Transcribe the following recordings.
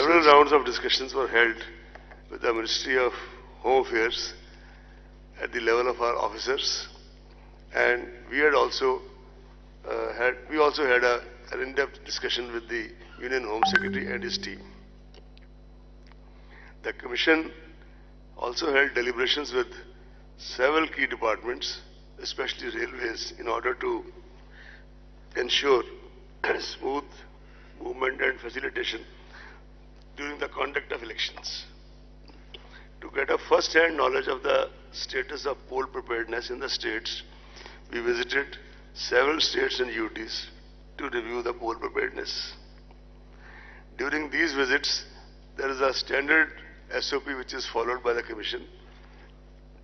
Several rounds of discussions were held with the Ministry of Home Affairs at the level of our officers, and we also had an in-depth discussion with the Union Home Secretary and his team. The Commission also held deliberations with several key departments, especially railways, in order to ensure smooth movement and facilitation during the conduct of elections. To get a first-hand knowledge of the status of poll preparedness in the states, we visited several states and UTs to review the poll preparedness. During these visits, there is a standard SOP which is followed by the Commission,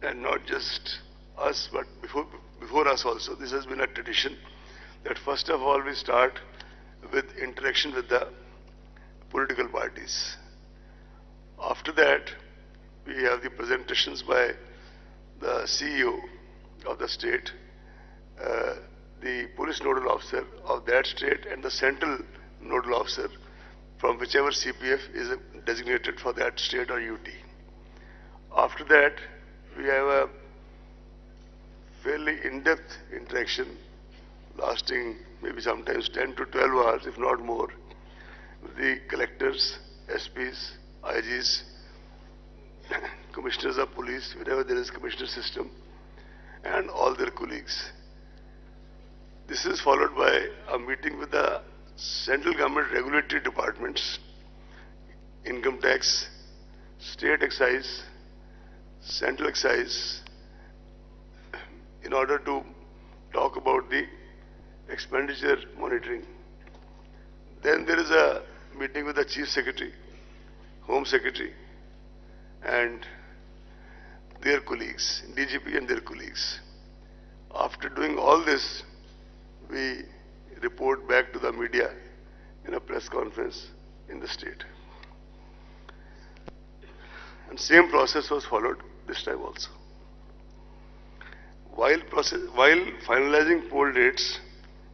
and not just us, but before us also. This has been a tradition that first of all we start with interaction with the political parties. After that, we have the presentations by the CEO of the state, the police nodal officer of that state, and the central nodal officer from whichever CPF is designated for that state or UT. After that, we have a fairly in-depth interaction lasting maybe sometimes 10 to 12 hours, if not more, with the collectors, SPs, IGs, commissioners of police, whenever there is commissioner system, and all their colleagues. This is followed by a meeting with the central government regulatory departments, income tax, state excise, central excise, in order to talk about the expenditure monitoring. Then there is a meeting with the Chief Secretary, Home Secretary, and their colleagues, DGP and their colleagues. After doing all this, we report back to the media in a press conference in the state. And same process was followed this time also. While finalizing poll dates,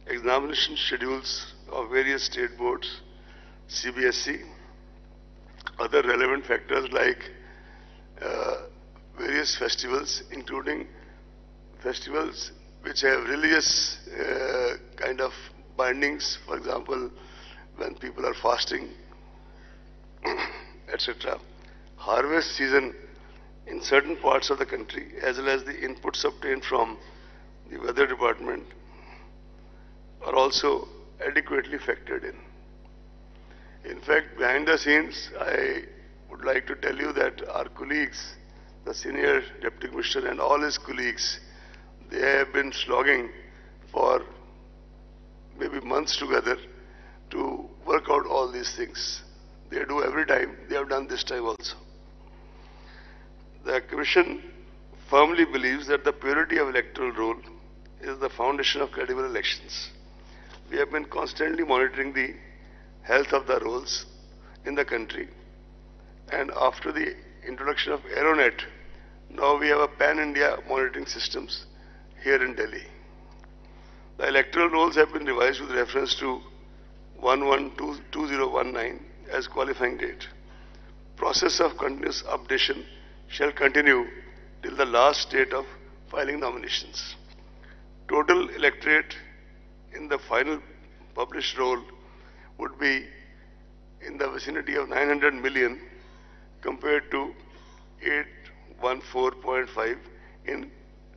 examination schedules of various state boards, CBSE, other relevant factors like various festivals, including festivals which have religious kind of bindings, for example, when people are fasting, etc. Harvest season in certain parts of the country, as well as the inputs obtained from the weather department, are also adequately factored in. In fact, behind the scenes, I would like to tell you that our colleagues, the senior deputy commissioner and all his colleagues, they have been slogging for maybe months together to work out all these things. They do every time, they have done this time also. The Commission firmly believes that the purity of electoral roll is the foundation of credible elections. We have been constantly monitoring the health of the rolls in the country, and after the introduction of Aeronet, now we have a pan-India monitoring systems here in Delhi. The electoral rolls have been revised with reference to 11/2019 as qualifying date. Process of continuous updation shall continue till the last date of filing nominations. Total electorate in the final published roll would be in the vicinity of 900 million compared to 814.5 in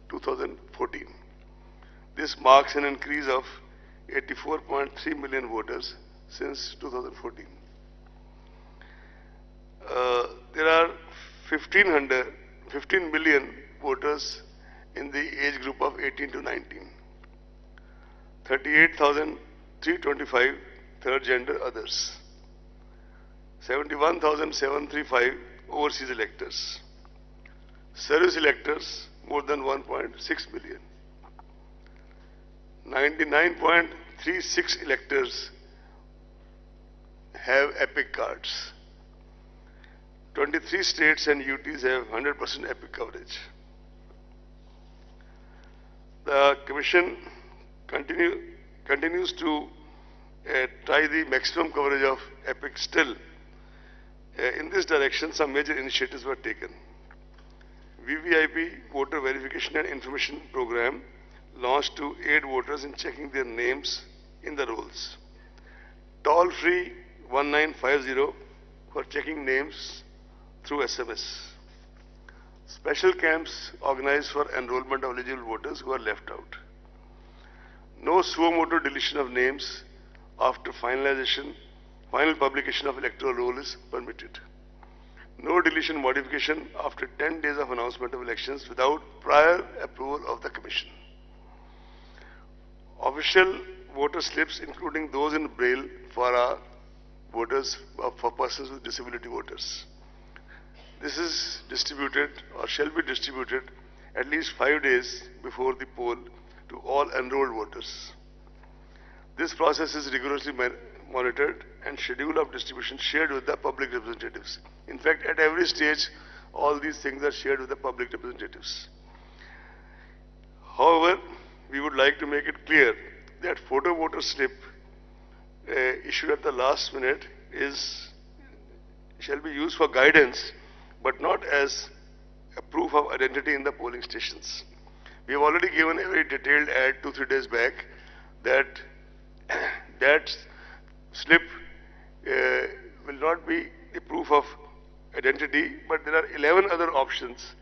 2014. This marks an increase of 84.3 million voters since 2014. There are 15 million voters in the age group of 18 to 19. 38,325 third gender others. 71,735 overseas electors. Service electors more than 1.6 million. 99.36 electors have EPIC cards. 23 states and UTs have 100% EPIC coverage. The Commission continues to try the maximum coverage of EPIC still, direction, some major initiatives were taken. VVIP Voter Verification and Information Program launched to aid voters in checking their names in the rolls. Toll-free 1950 for checking names through SMS. Special camps organized for enrollment of eligible voters who are left out. No suo motu deletion of names after final publication of electoral roll is permitted. No deletion modification after 10 days of announcement of elections without prior approval of the Commission. Official voter slips, including those in Braille for our voters, for persons with disability voters. This is distributed or shall be distributed at least 5 days before the poll to all enrolled voters. This process is rigorously monitored and schedule of distribution shared with the public representatives. In fact, at every stage, all these things are shared with the public representatives. However, we would like to make it clear that photo voter slip issued at the last minute shall be used for guidance, but not as a proof of identity in the polling stations. We have already given a very detailed ad 2-3 days back that that slip will not be a proof of identity, but there are 11 other options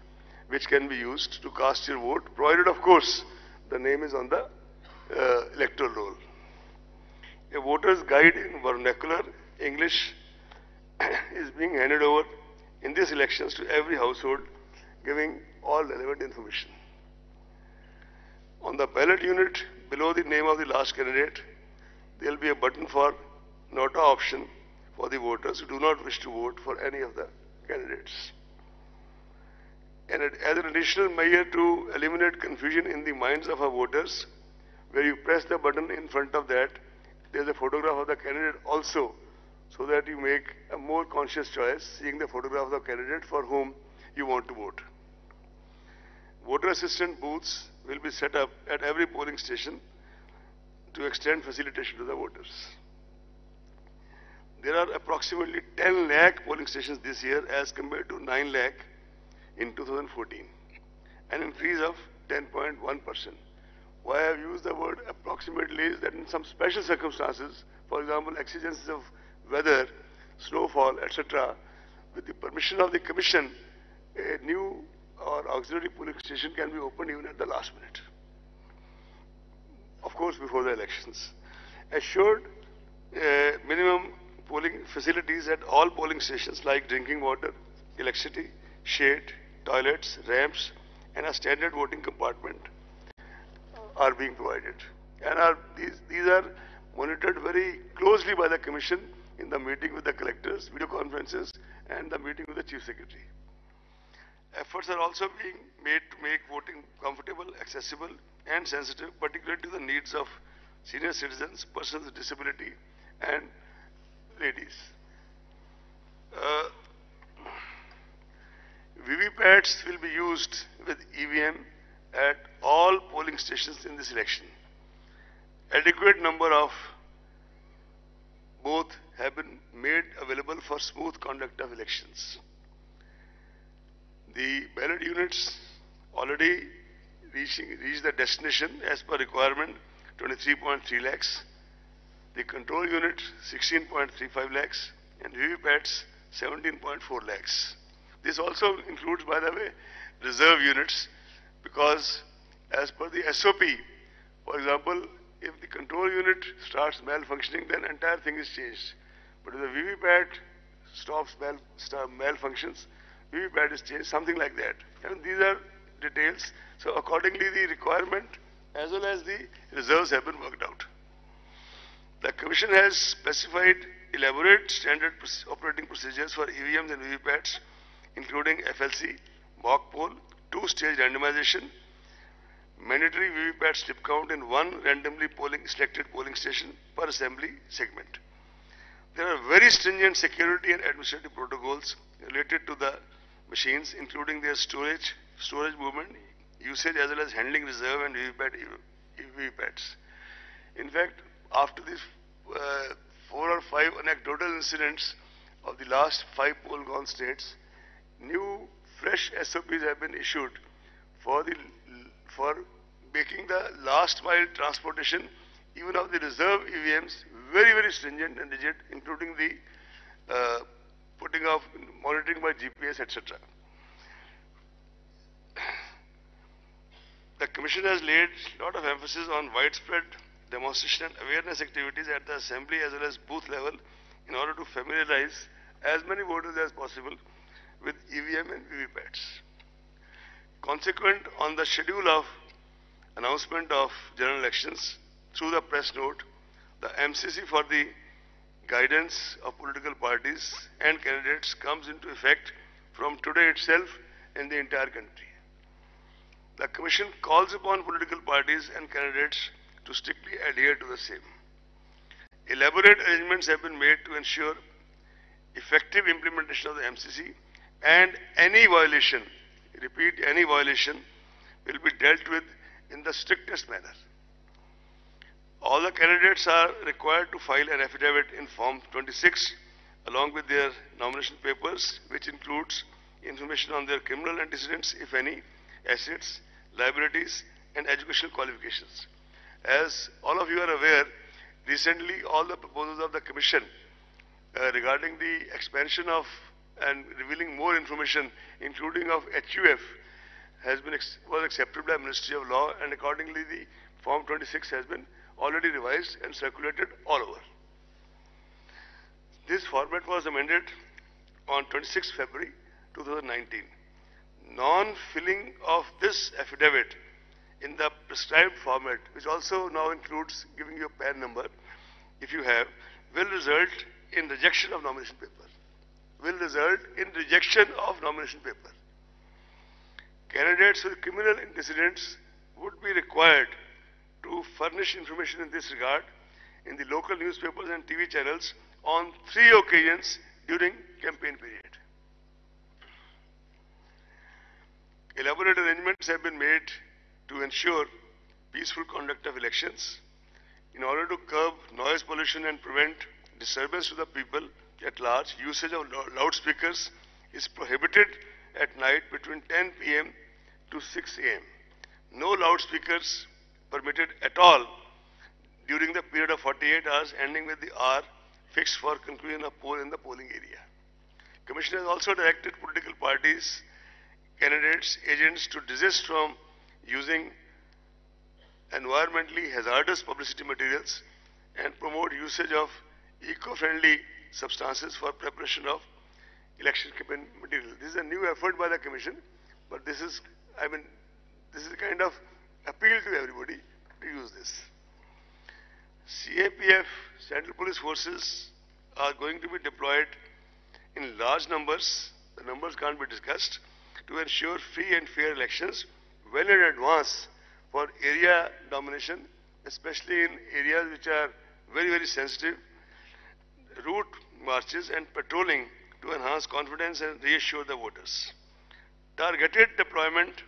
which can be used to cast your vote, provided of course the name is on the electoral roll. A voter's guide in vernacular English is being handed over in these elections to every household, giving all relevant information. On the ballot unit below the name of the last candidate, there will be a button for nota option for the voters who do not wish to vote for any of the candidates. And as an additional measure to eliminate confusion in the minds of our voters, where you press the button in front of that, there is a photograph of the candidate also, so that you make a more conscious choice, seeing the photograph of the candidate for whom you want to vote. Voter assistant booths will be set up at every polling station to extend facilitation to the voters. There are approximately 10 lakh polling stations this year as compared to 9 lakh in 2014, an increase of 10.1%. Why I have used the word approximately is that in some special circumstances, for example, exigencies of weather, snowfall, etc., with the permission of the Commission, a new or auxiliary polling station can be opened even at the last minute. Of course, before the elections. Assured minimum polling facilities at all polling stations like drinking water, electricity, shade, toilets, ramps, and a standard voting compartment are being provided. And these are monitored very closely by the Commission in the meeting with the collectors, video conferences, and the meeting with the Chief Secretary. Efforts are also being made to make voting comfortable, accessible, and sensitive, particularly to the needs of senior citizens, persons with disability, and ladies. VVPATs will be used with EVM at all polling stations in this election. Adequate number of both have been made available for smooth conduct of elections. The ballot units already reached the destination as per requirement, 23.3 lakhs. The control unit, 16.35 lakhs, and VVPATs, 17.4 lakhs. This also includes, by the way, reserve units, because as per the SOP, for example, if the control unit starts malfunctioning, then entire thing is changed. But if the VVPAT stops malfunctions, VVPAT is changed, something like that. And these are details. So accordingly, the requirement as well as the reserves have been worked out. The Commission has specified elaborate standard operating procedures for EVMs and VVPATs, including FLC, mock poll, two-stage randomization, mandatory VVPAT slip count in one randomly selected polling station per assembly segment. There are very stringent security and administrative protocols related to the machines, including their storage movement, usage, as well as handling reserve and VVPATs. In fact, after these 4 or 5 anecdotal incidents of the last 5 poll-gone states, new fresh SOPs have been issued for making the last mile transportation even of the reserve EVMs very, very stringent and rigid, including the putting of monitoring by GPS, etc. The Commission has laid a lot of emphasis on widespread demonstration and awareness activities at the assembly as well as booth level in order to familiarize as many voters as possible with EVM and VVPATs. Consequent on the schedule of announcement of general elections through the press note, the MCC for the guidance of political parties and candidates comes into effect from today itself in the entire country. The Commission calls upon political parties and candidates to strictly adhere to the same. Elaborate arrangements have been made to ensure effective implementation of the MCC, and any violation, repeat, any violation will be dealt with in the strictest manner. All the candidates are required to file an affidavit in Form 26 along with their nomination papers, which includes information on their criminal antecedents, if any, assets, liabilities, and educational qualifications. As all of you are aware, recently all the proposals of the Commission regarding the expansion of and revealing more information, including of HUF, was accepted by Ministry of Law, and accordingly the Form 26 has been already revised and circulated all over. This format was amended on 26 February 2019. Non-filling of this affidavit in the prescribed format, which also now includes giving you a PAN number, if you have, will result in rejection of nomination paper. Candidates with criminal antecedents would be required to furnish information in this regard in the local newspapers and TV channels on 3 occasions during campaign period. Elaborate arrangements have been made to ensure peaceful conduct of elections. In order to curb noise pollution and prevent disturbance to the people at large, usage of loudspeakers is prohibited at night between 10 p.m. to 6 a.m. No loudspeakers permitted at all during the period of 48 hours ending with the hour fixed for conclusion of poll in the polling area. Commission has also directed political parties, candidates, agents to desist from using environmentally hazardous publicity materials and promote usage of eco-friendly substances for preparation of election campaign material. This is a new effort by the Commission, but this is a kind of appeal to everybody to use this. CAPF, Central Police Forces, are going to be deployed in large numbers, the numbers can't be discussed, to ensure free and fair elections well in advance for area domination, especially in areas which are very, very sensitive, route marches and patrolling to enhance confidence and reassure the voters. Targeted deployment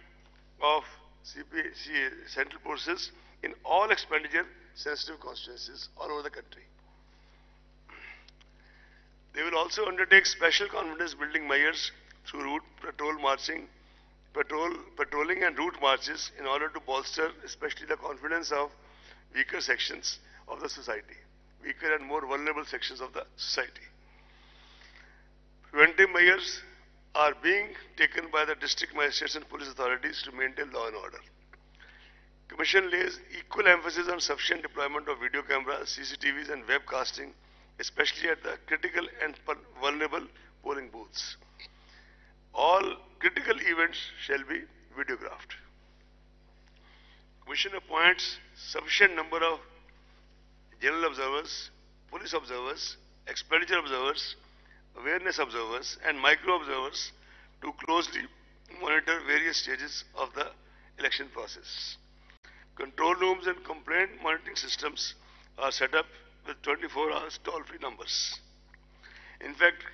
of Central Forces in all expenditure sensitive constituencies all over the country. They will also undertake special confidence building measures through route patrolling and route marches in order to bolster especially the confidence of weaker sections of the society, weaker and more vulnerable sections of the society. Preventive measures are being taken by the district magistrates and police authorities to maintain law and order. Commission lays equal emphasis on sufficient deployment of video cameras, CCTVs and webcasting, especially at the critical and vulnerable polling booths. All critical events shall be videographed. Commission appoints sufficient number of general observers, police observers, expenditure observers, awareness observers and micro observers to closely monitor various stages of the election process. Control rooms and complaint monitoring systems are set up with 24 hours toll-free numbers. In fact,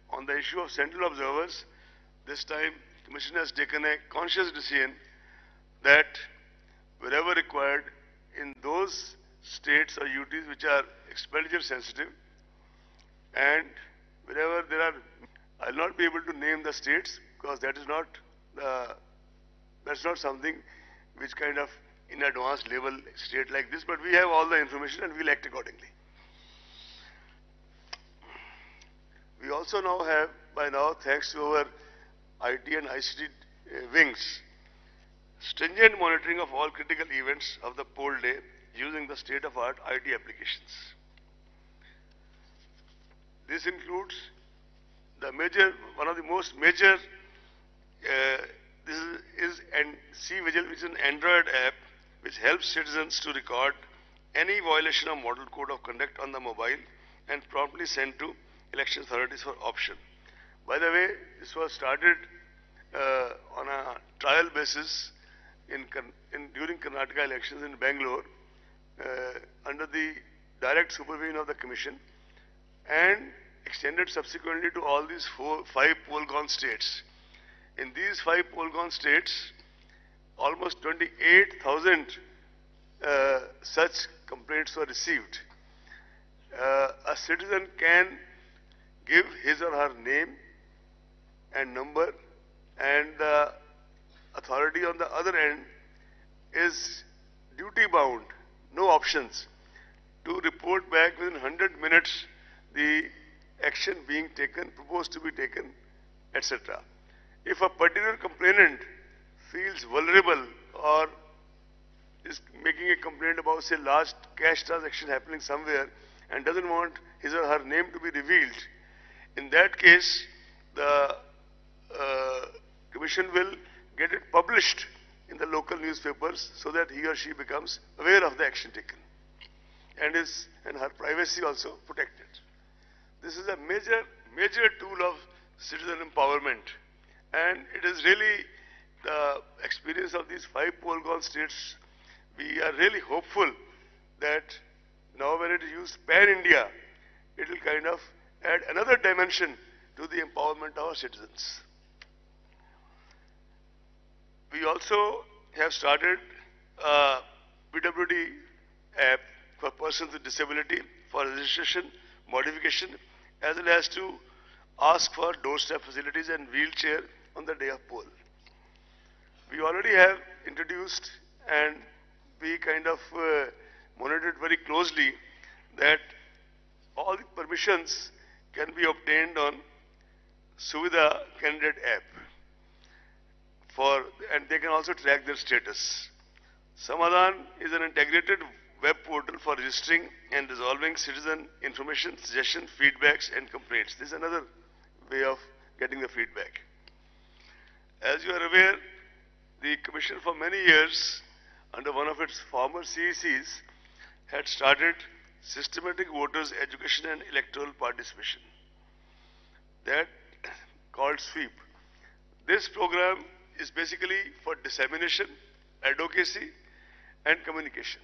on the issue of central observers, this time Commission has taken a conscious decision that wherever required in those states or UTs which are expenditure sensitive and wherever there are, I'll not be able to name the states because that is not that's not something which kind of in advanced level state like this, but we have all the information and we'll act accordingly. We also now have, by now, thanks to our IT and ICT wings, stringent monitoring of all critical events of the poll day using the state-of-art IT applications. This includes one of the most major, this is C-Vigil, which is an Android app which helps citizens to record any violation of Model Code of Conduct on the mobile and promptly send to election authorities for option. By the way, this was started on a trial basis during Karnataka elections in Bangalore under the direct supervision of the Commission and extended subsequently to all these 5 poll-gone states. In these 5 poll-gone states, almost 28,000 such complaints were received. A citizen can give his or her name and number, and the authority on the other end is duty bound, no options, to report back within 100 minutes the action being taken, proposed to be taken, etc. If a particular complainant feels vulnerable or is making a complaint about, say, large cash transaction happening somewhere and doesn't want his or her name to be revealed, in that case, the Commission will get it published in the local newspapers so that he or she becomes aware of the action taken and her privacy also protected. This is a major tool of citizen empowerment, and it is really the experience of these 5 poll-gone states. We are really hopeful that now when it is used pan-India, it will kind of add another dimension to the empowerment of our citizens. We also have started a PWD app for persons with disability for registration, modification, as well as to ask for doorstep facilities and wheelchair on the day of poll. We already have introduced and we kind of monitored very closely that all the permissions can be obtained on Suvidha candidate app and they can also track their status. Samadhan is an integrated web portal for registering and resolving citizen information, suggestions, feedbacks and complaints. This is another way of getting the feedback. As you are aware, the Commission for many years under one of its former CECs had started systematic voters education and electoral participation, that called SWEEP. This program is basically for dissemination, advocacy and communication.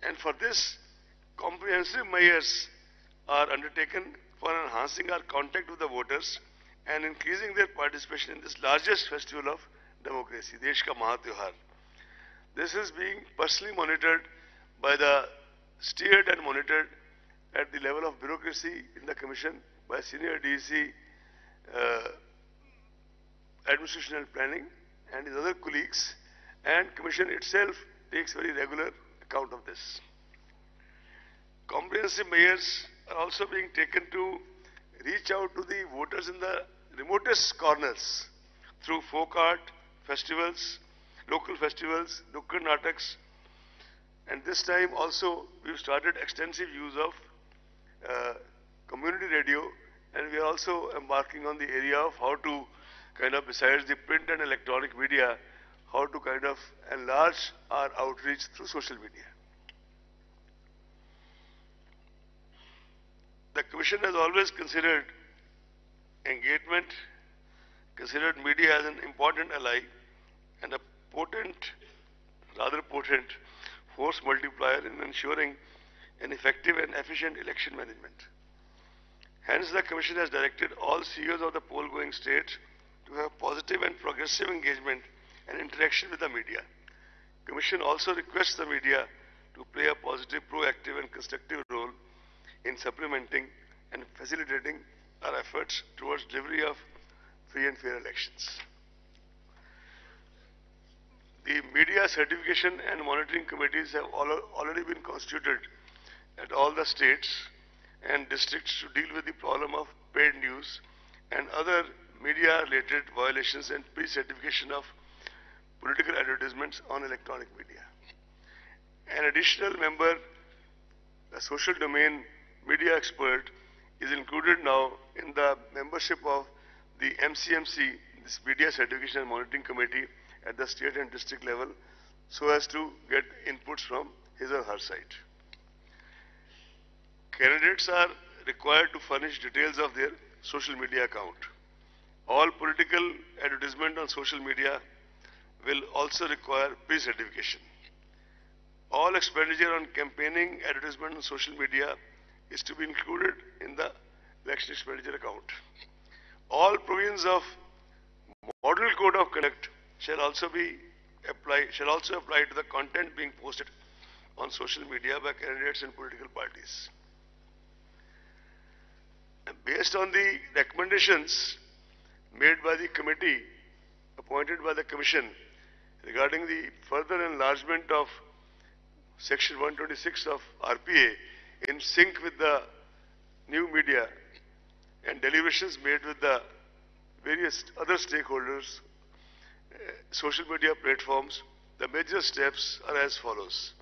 And for this, comprehensive measures are undertaken for enhancing our contact with the voters and increasing their participation in this largest festival of democracy, Desh Ka Mahatyohar. This is being personally monitored by steered and monitored at the level of bureaucracy in the Commission by Senior DC, Administration and Planning and his other colleagues, and Commission itself takes very regular account of this. Comprehensive measures are also being taken to reach out to the voters in the remotest corners through folk art, festivals, local festivals, Nukkad Nataks, and this time also we've started extensive use of community radio, and we are also embarking on the area of how to kind of, besides the print and electronic media, how to kind of enlarge our outreach through social media. The Commission has always considered engagement, considered media as an important ally and a rather potent force multiplier in ensuring an effective and efficient election management. Hence, the Commission has directed all CEOs of the poll-going states to have positive and progressive engagement and interaction with the media. Commission also requests the media to play a positive, proactive and constructive role in supplementing and facilitating our efforts towards delivery of free and fair elections. The media certification and monitoring committees have already been constituted at all the states and districts to deal with the problem of paid news and other media-related violations and pre-certification of political advertisements on electronic media. An additional member, a social domain media expert, is included now in the membership of the MCMC, this Media Certification and Monitoring Committee at the state and district level, so as to get inputs from his or her side. Candidates are required to furnish details of their social media account. All political advertisement on social media will also require pre-certification. All expenditure on campaigning advertisement on social media is to be included in the election expenditure account. All provisions of Model Code of Conduct shall also apply to the content being posted on social media by candidates and political parties. Based on the recommendations made by the committee appointed by the Commission regarding the further enlargement of Section 126 of RPA in sync with the new media and deliberations made with the various other stakeholders, social media platforms, the major steps are as follows.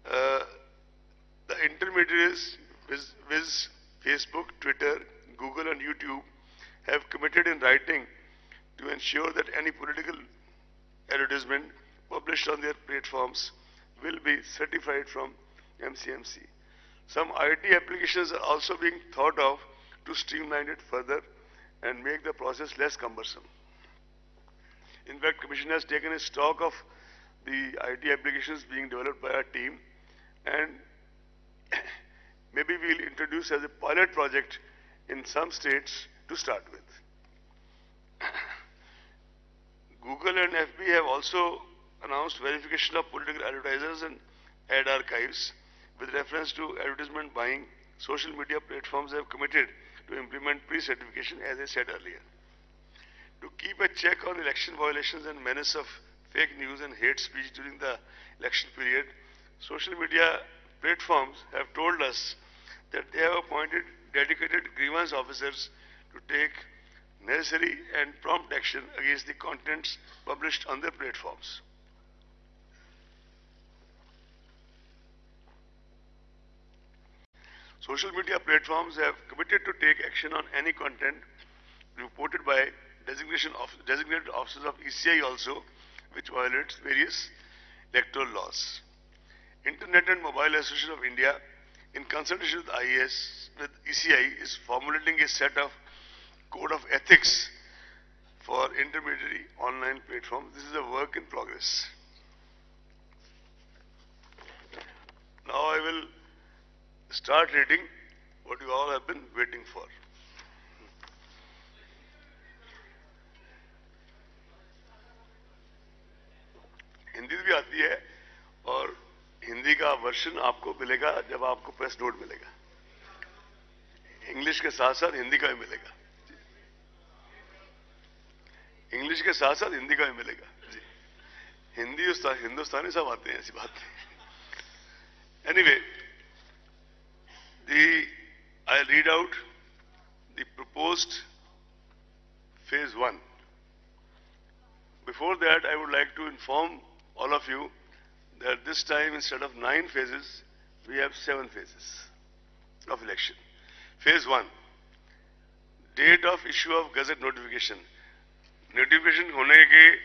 The intermediaries, viz. Facebook, Twitter, Google and YouTube, have committed in writing to ensure that any political advertisement published on their platforms will be certified from MCMC. Some IT applications are also being thought of to streamline it further and make the process less cumbersome. In fact, Commission has taken a stock of the IT applications being developed by our team, and maybe we'll introduce as a pilot project in some states to start with. Google and FB have also announced verification of political advertisers and ad archives. With reference to advertisement buying, social media platforms have committed to implement pre-certification, as I said earlier. To keep a check on election violations and menace of fake news and hate speech during the election period, social media platforms have told us that they have appointed dedicated grievance officers to take necessary and prompt action against the contents published on their platforms. Social media platforms have committed to take action on any content reported by designated officers of ECI also, which violates various electoral laws. Internet and Mobile Association of India, in consultation with IAS, with ECI, is formulating a set of code of ethics for intermediary online platforms. This is a work in progress. Now I will start reading what you all have been waiting for. Hindi भी आती है और हिंदी का version आपको मिलेगा जब आपको press note मिलेगा. इंग्लिश के साथ साथ हिंदी का भी मिलेगा. इंग्लिश के साथ साथ हिंदी का भी मिलेगा. जी, हिंदी हिंदुस्तानी सब आते हैं, ऐसी बात नहीं. Anyway, I read out the proposed phase 1. Before that, I would like to inform all of you that this time, instead of 9 phases, we have 7 phases of election. Phase 1, date of issue of gazette notification. Notification होने के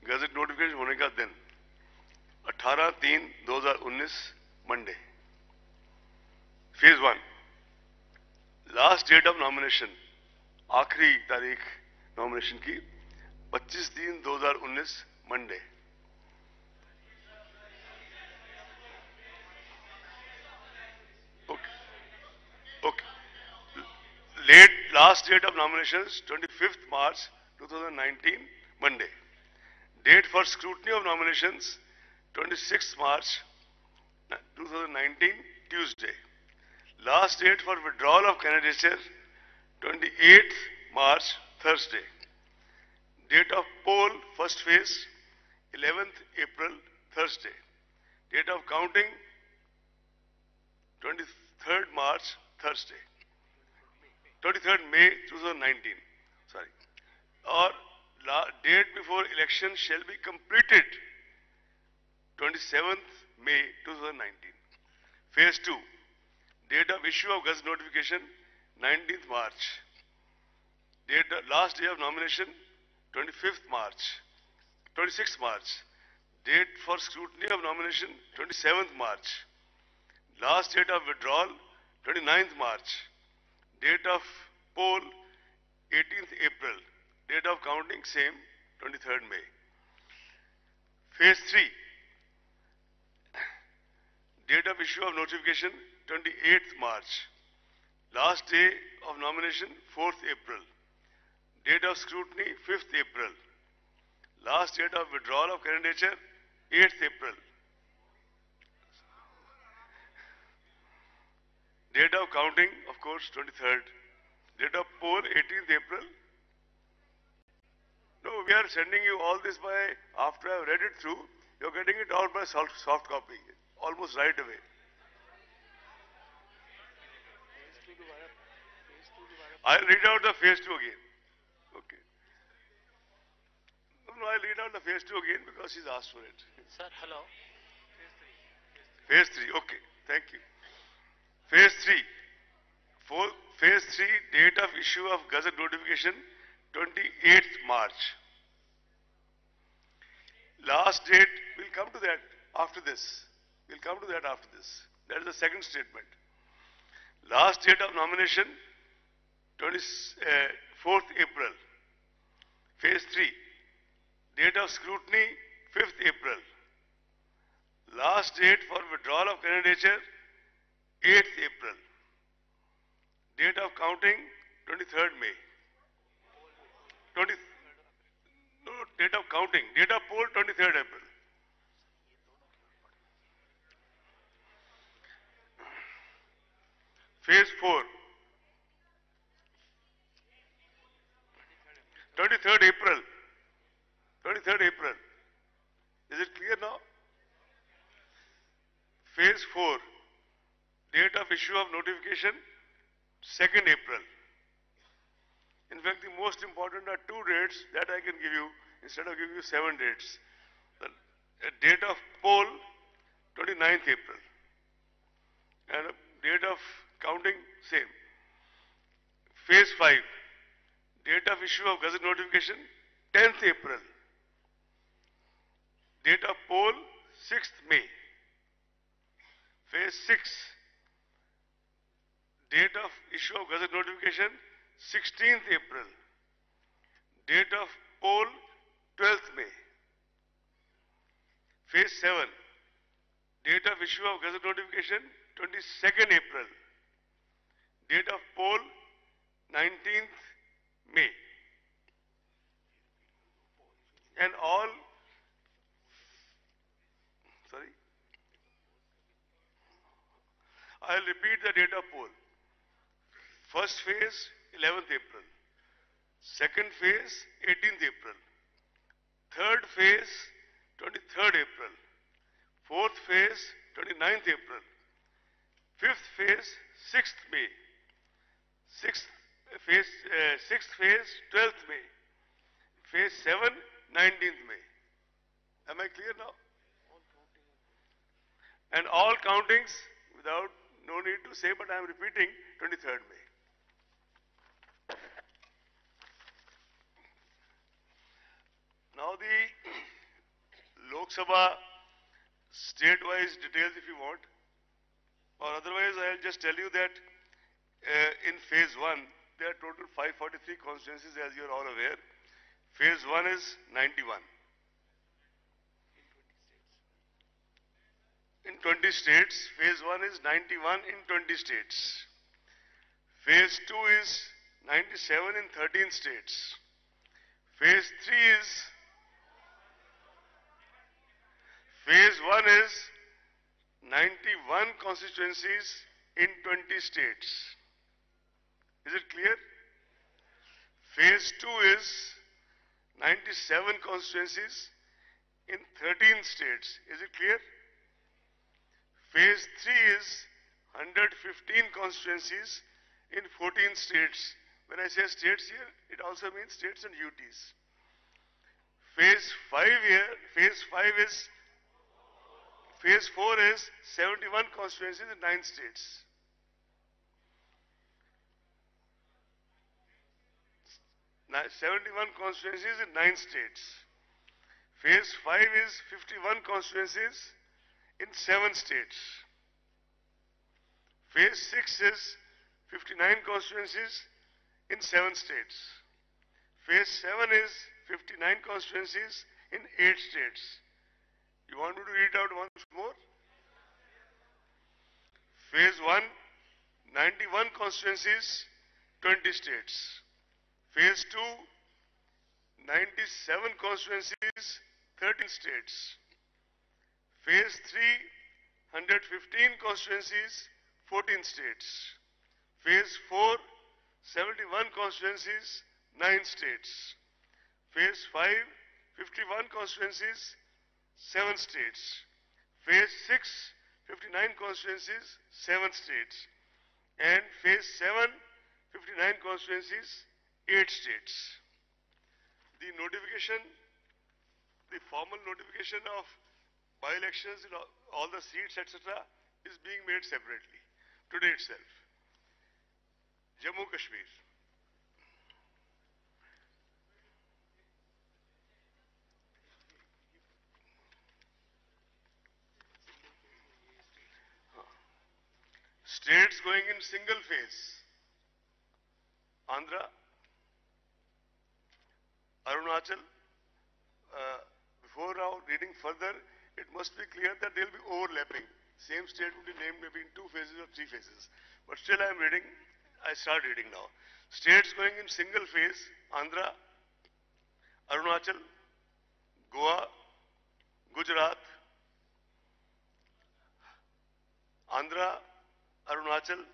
gazette notification होने का दिन 18/3/2019 Monday. Phase 1, last date of nomination, आखिरी तारीख nomination की 25/3/2019 Monday. Okay. Last date of nominations 25th March 2019 Monday. Date for scrutiny of nominations 26th March 2019 Tuesday. Last date for withdrawal of candidature, 28th March, Thursday. Date of poll, first phase, 11th April, Thursday. Date of counting, 23rd March, Thursday. 23rd May 2019. Sorry. Or date before election shall be completed, 27th May 2019. Phase 2. Date of issue of Gazette notification, 19th March. Last day of nomination, 25th March. 26th March. Date for scrutiny of nomination, 27th March. Last date of withdrawal, 29th March. Date of poll, 18th April. Date of counting, same, 23rd May. Phase 3. Date of issue of notification, 28th March. Last day of nomination, 4th April. Date of scrutiny, 5th April. Last date of withdrawal of candidature, 8th April. Date of counting, of course, 23rd. Date of poll, 18th April. No, we are sending you all this by, after I have read it through, you are getting it all by soft copy, almost right away. I'll read out the phase 2 again. Okay. No, I'll read out the phase 2 again because she's asked for it. Sir, hello. Phase 3, okay. Thank you. Phase 3. Phase 3, date of issue of Gazette notification, 28th March. Last date, we'll come to that after this. We'll come to that after this. That is the second statement. Last date of nomination, 4th April. Phase 3. Date of scrutiny, 5th April. Last date for withdrawal of candidature, 8th April. Date of counting, 23rd May. No, date of counting. Date of poll, 23rd April. Phase 4. 23rd April. 23rd April. Is it clear now? Phase 4. Date of issue of notification, 2nd April. In fact, the most important are 2 dates that I can give you instead of giving you 7 dates. The date of poll, 29th April. And date of counting, same. Phase 5. Date of issue of Gazette notification, 10th April. Date of poll, 6th May. Phase 6. Date of issue of Gazette notification, 16th April. Date of poll, 12th May. Phase 7. Date of issue of Gazette notification, 22nd April. Date of poll, 19th May. And all, sorry, I'll repeat the date of poll. First phase, 11th April. Second phase, 18th April. Third phase, 23rd April. Fourth phase, 29th April. Fifth phase, 6th May. Sixth phase, 12th May. Phase 7, 19th May. Am I clear now? And all countings, without, no need to say, but I am repeating, 23rd May. Now the Lok Sabha state-wise details if you want, or otherwise I'll just tell you that in phase 1, there are total 543 constituencies as you are all aware. Phase 1 is 91. In 20 states, phase 1 is 91 in 20 states. Phase 2 is 97 in 13 states. Phase 3 is, phase 1 is 91 constituencies in 20 states. Is it clear? Phase 2 is 97 constituencies in 13 states. Is it clear? Phase 3 is 115 constituencies in 14 states. When I say states here, it also means states and UTs. Phase 4 is 71 constituencies in 9 states. Now, 71 constituencies in 9 states. Phase 5 is 51 constituencies in 7 states. Phase 6 is 59 constituencies in 7 states. Phase 7 is 59 constituencies in 8 states. You want me to read out once more? Phase 1, 91 constituencies, 20 states. Phase 2, 97 constituencies, 13 states. Phase 3, 115 constituencies, 14 states. Phase 4, 71 constituencies, 9 states. Phase 5, 51 constituencies, 7 states. Phase 6, 59 constituencies, 7 states. And Phase 7, 59 constituencies, 8 states. The notification, the formal notification of by-elections in all the seats, etc., is being made separately today itself. Jammu Kashmir. States going in single phase. Andhra, Arunachal. Before now reading further, it must be clear that they will be overlapping. Same state will be named maybe in 2 phases or 3 phases. But still I am reading, I start reading now. States going in single phase, Andhra, Arunachal, Goa, Gujarat, Andhra, Arunachal,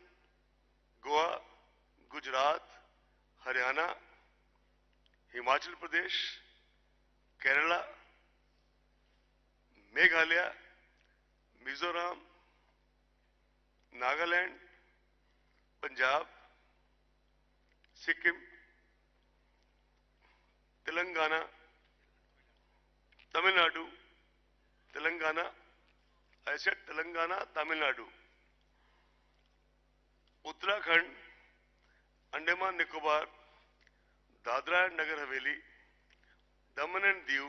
Goa, Gujarat, Haryana, Himachal Pradesh, Kerala, Meghalaya, Mizoram, Nagaland, Punjab, Sikkim, Telangana, Tamil Nadu, Telangana, I said Telangana, Tamil Nadu, Uttarakhand, Andaman Nicobar, Dadra and Nagar Haveli, Daman and Diu,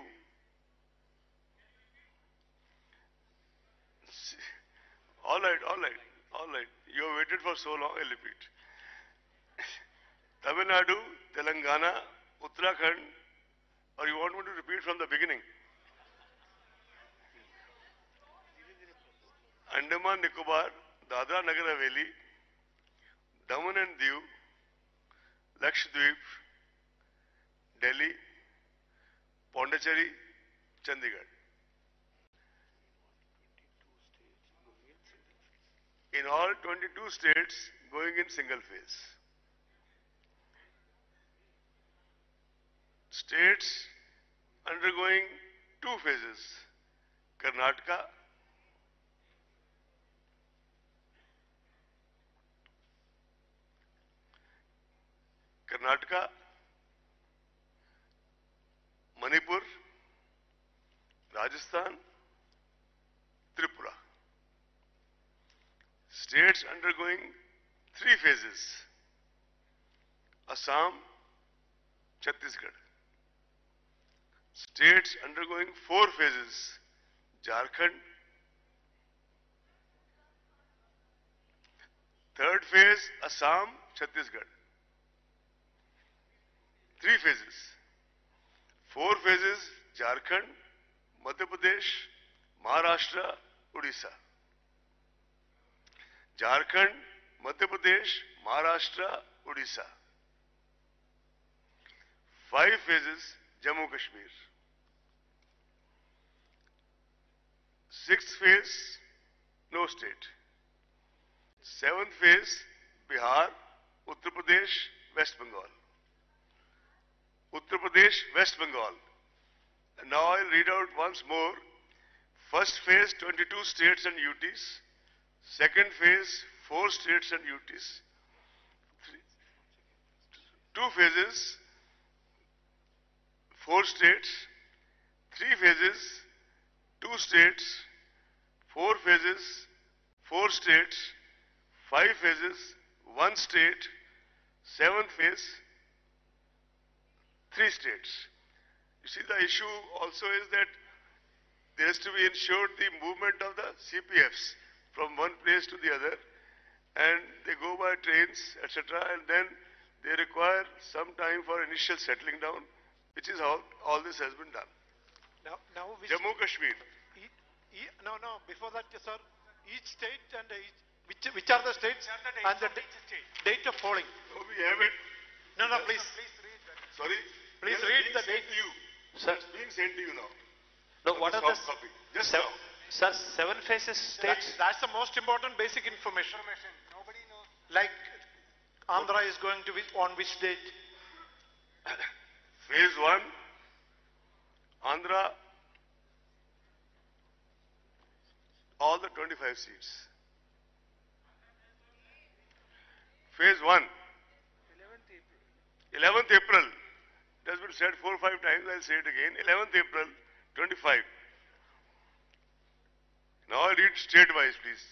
all right. You have waited for so long, I'll repeat. Tamil Nadu, Telangana, Uttarakhand, or you want me to repeat from the beginning? Andaman Nicobar, Dadra Nagar Haveli, Daman and Diu, Lakshadweep, Delhi, Pondicherry, Chandigarh. In all 22 states going in single phase. States undergoing 2 phases. Karnataka, Manipur, Rajasthan, Tripura. States undergoing 3 phases. Assam, Chhattisgarh. States undergoing 4 phases. Jharkhand. 3rd phase, Assam, Chhattisgarh. 3 phases. 4 phases, Jharkhand, Madhya Pradesh, Maharashtra, Odisha. Jharkhand, Madhya Pradesh, Maharashtra, Odisha. 5 phases, Jammu Kashmir. 6th phase, no state. Seventh phase, Bihar, Uttar Pradesh, West Bengal. Uttar Pradesh, West Bengal. And now I'll read out once more. First phase, 22 states and UTs. Second phase, 4 states and UTs. Two phases, 4 states. 3 phases, 2 states. 4 phases, 4 states. 5 phases, 1 state. 7th phase, 3 states. You see, the issue also is that there has to be ensured the movement of the CPFs from one place to the other, and they go by trains, etc., and then they require some time for initial settling down, which is how all this has been done. Now Jammu Kashmir. No, before that, sir, each state and which are the states and the date of polling. So we have it. No, please. Sorry? Please read the date. To you. Sir. It's being sent to you now. No, what are the copy? Just now. sir, 7 phases states? That's the most important basic information. Nobody knows. Like Andhra is going to be on which date? Phase 1, Andhra, all the 25 seats. Phase 1, 11th April. It has been said 4 or 5 times, I'll say it again. 11th April, 25. Now I read state-wise, please.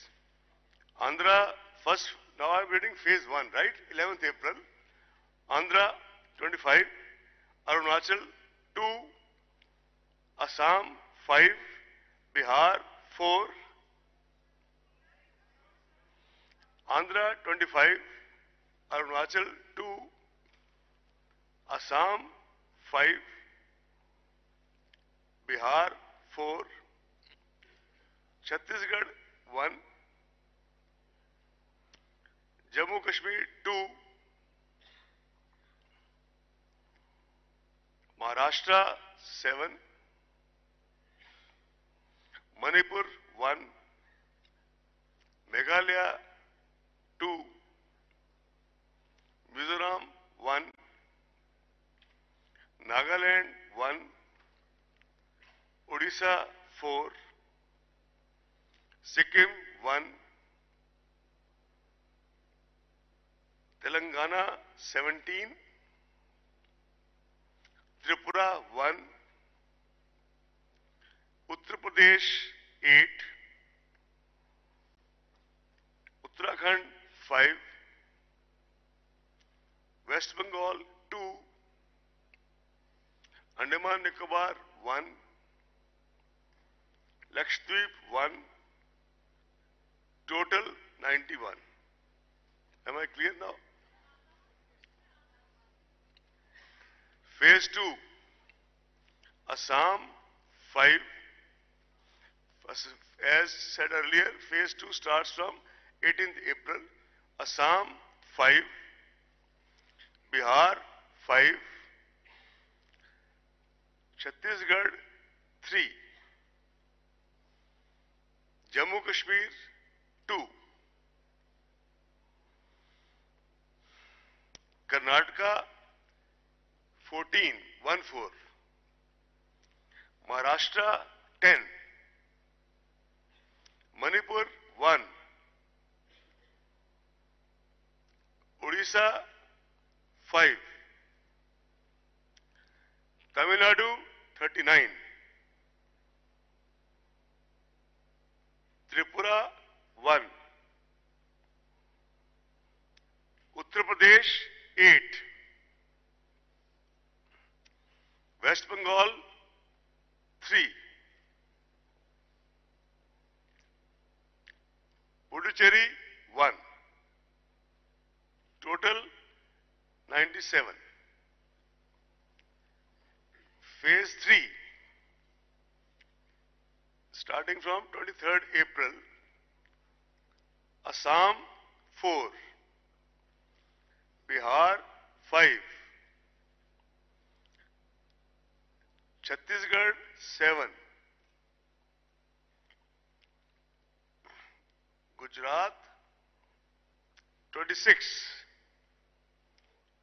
Andhra, first, now I'm reading phase 1, right? 11th April. Andhra, 25. Arunachal, 2. Assam, 5. Bihar, 4. Andhra, 25. Arunachal, 2. Assam, 5. Bihar, 4. Chhattisgarh, 1. Jammu Kashmir, 2. Maharashtra, 7. Manipur, 1. Meghalaya, 2. Mizoram, 1. Nagaland, 1. Odisha, 4. Sikkim, 1. Telangana, 17. Tripura, 1. Uttar Pradesh, 8. Uttarakhand, 5. West Bengal, 2. Andaman Nicobar, 1. Lakshadweep, 1. Total, 91. Am I clear now? Phase 2, Assam, 5. As said earlier, phase 2 starts from 18th April. Assam, 5. Bihar, 5. Chhattisgarh, 3. Jammu Kashmir, 2. Karnataka, 14, 1-4. Maharashtra, 10. Manipur, 1. Odisha, 5. Tamil Nadu, 39. Tripura, 1. Uttar Pradesh, 8. West Bengal, 3. Puducherry, 1. Total, 97. Phase 3, starting from 23rd April, Assam, 4. Bihar, 5. Chhattisgarh, 7. Gujarat, 26.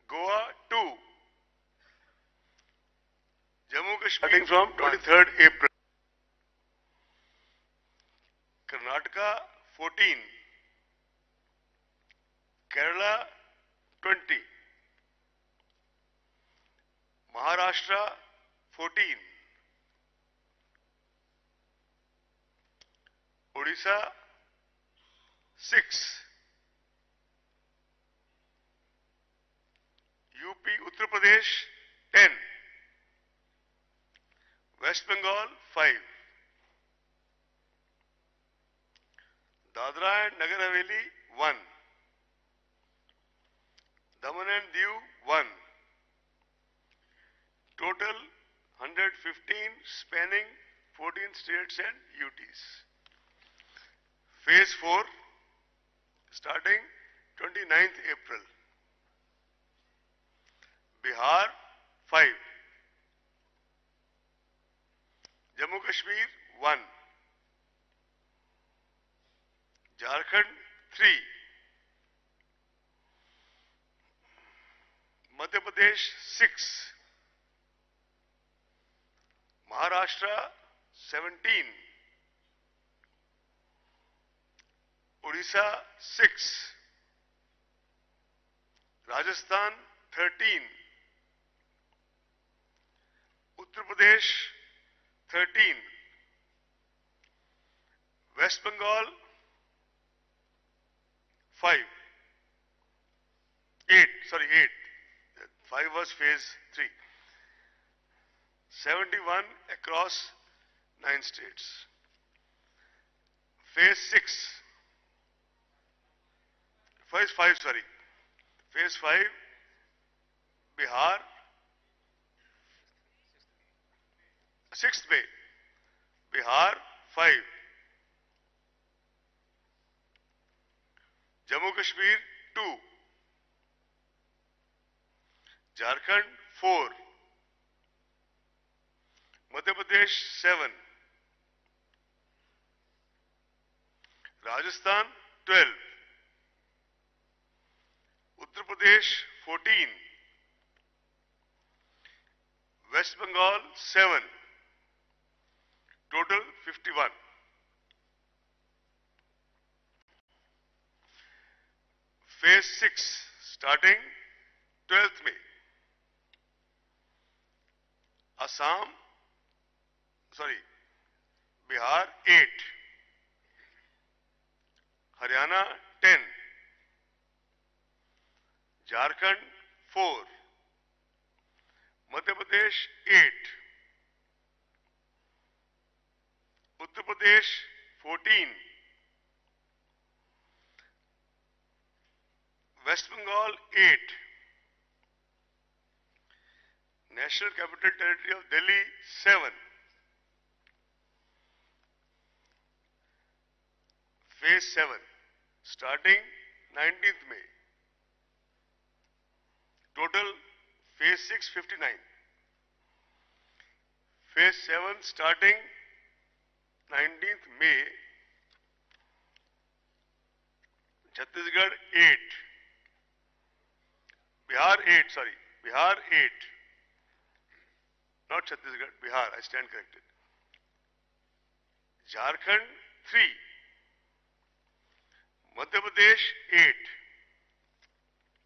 Goa 2. Jammu Kashmir starting from 23rd April. Karnataka 14. Kerala 20. Maharashtra 14. Odisha 6. UP Uttar Pradesh 10. West Bengal 5. Dadra and Nagar Haveli 1. Daman and Diu 1. Total 115 spanning 14 states and UTs. Phase 4 starting 29th April. Bihar 5. Jammu Kashmir 1. Jharkhand 3. Madhya Pradesh 6. Maharashtra 17. Odisha 6. Rajasthan 13. Uttar Pradesh 13. West Bengal 5. 8. 5 was phase 3. 71 across 9 states. Phase 6. Phase 5, Phase 5, Bihar, 6th May. Bihar 5. Jammu Kashmir 2. Jharkhand 4. Madhya Pradesh 7. Rajasthan 12. Uttar Pradesh 14. West Bengal 7. Total 51. Phase 6 starting 12th May. Bihar 8. Haryana 10. Jharkhand 4. Madhya Pradesh 8. Uttar Pradesh 14. West Bengal 8. National Capital Territory of Delhi 7. Phase 7 starting 19th May. Total phase 6 59. Phase 7 starting 19th May. Chhattisgarh 8. Bihar 8, Bihar 8. Not Chhattisgarh, Bihar, I stand corrected. Jharkhand 3. Madhya Pradesh 8.